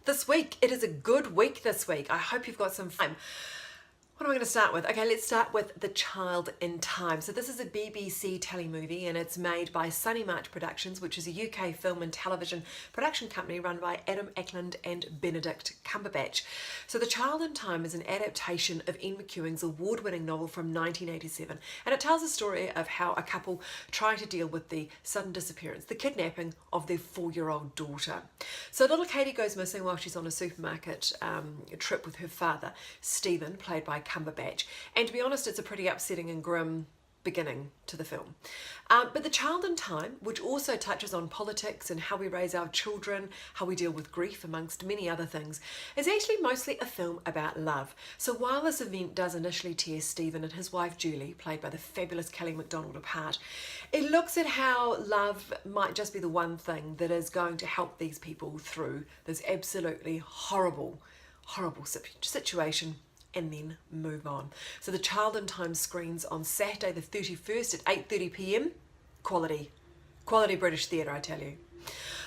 This week, it is a good week this week. I hope you've got some fun. What am I going to start with? Okay, let's start with The Child in Time. So this is a BBC telemovie and it's made by Sunny March Productions, which is a UK film and television production company run by Adam Ackland and Benedict Cumberbatch. So The Child in Time is an adaptation of Ian McEwan's award-winning novel from 1987, and it tells the story of how a couple try to deal with the sudden disappearance, the kidnapping of their 4-year-old daughter. So little Katie goes missing while she's on a supermarket trip with her father, Stephen, played by Cumberbatch, and to be honest, it's a pretty upsetting and grim beginning to the film. But The Child in Time, which also touches on politics and how we raise our children, how we deal with grief, amongst many other things, is actually mostly a film about love. So while this event does initially tear Stephen and his wife Julie, played by the fabulous Kelly MacDonald, apart, it looks at how love might just be the one thing that is going to help these people through this absolutely horrible situation and then move on. So The Child in Time screens on Saturday the 31st at 8:30 p.m. Quality British theatre, I tell you.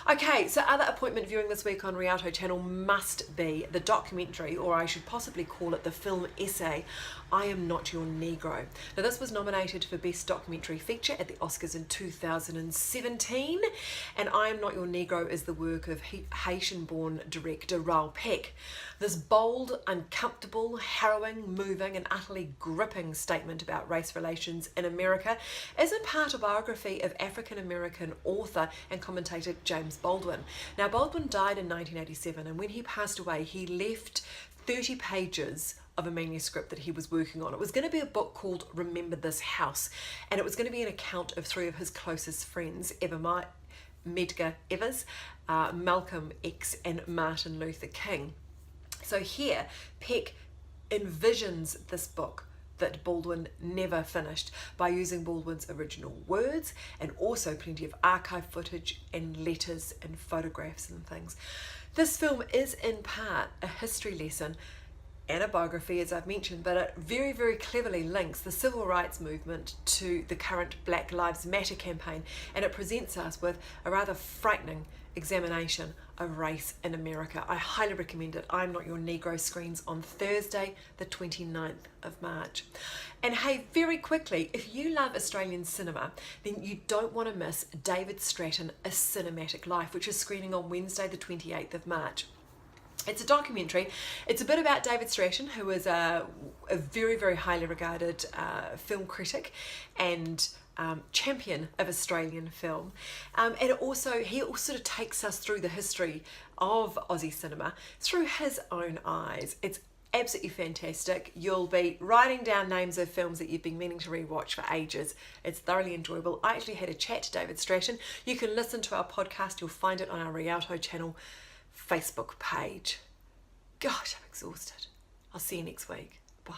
Okay, so other appointment viewing this week on Rialto channel must be the documentary, or I should possibly call it the film essay, I Am Not Your Negro. Now this was nominated for Best Documentary Feature at the Oscars in 2017, and I Am Not Your Negro is the work of Haitian-born director Raoul Peck. This bold, uncomfortable, harrowing, moving and utterly gripping statement about race relations in America is a part autobiography of African-American author and commentator James Baldwin. Now Baldwin died in 1987, and when he passed away he left 30 pages of a manuscript that he was working on. It was going to be a book called Remember This House, and it was going to be an account of 3 of his closest friends, Medgar Evers, Malcolm X and Martin Luther King. So here Peck envisions this book that Baldwin never finished by using Baldwin's original words and also plenty of archive footage and letters and photographs and things. This film is in part a history lesson and a biography, as I've mentioned, but it very, very cleverly links the civil rights movement to the current Black Lives Matter campaign, and it presents us with a rather frightening examination of race in America. I highly recommend it. I'm Not Your Negro screens on Thursday the 29th of March. And hey, very quickly, if you love Australian cinema, then you don't want to miss David Stratton, A Cinematic Life, which is screening on Wednesday the 28th of March. It's a documentary. It's a bit about David Stratton, who is a very, very highly regarded film critic and champion of Australian film, and he also sort of takes us through the history of Aussie cinema through his own eyes. It's absolutely fantastic. You'll be writing down names of films that you've been meaning to rewatch for ages. It's thoroughly enjoyable. I actually had a chat to David Stratton. You can listen to our podcast. You'll find it on our Rialto channel Facebook page. Gosh, I'm exhausted. I'll see you next week. Bye.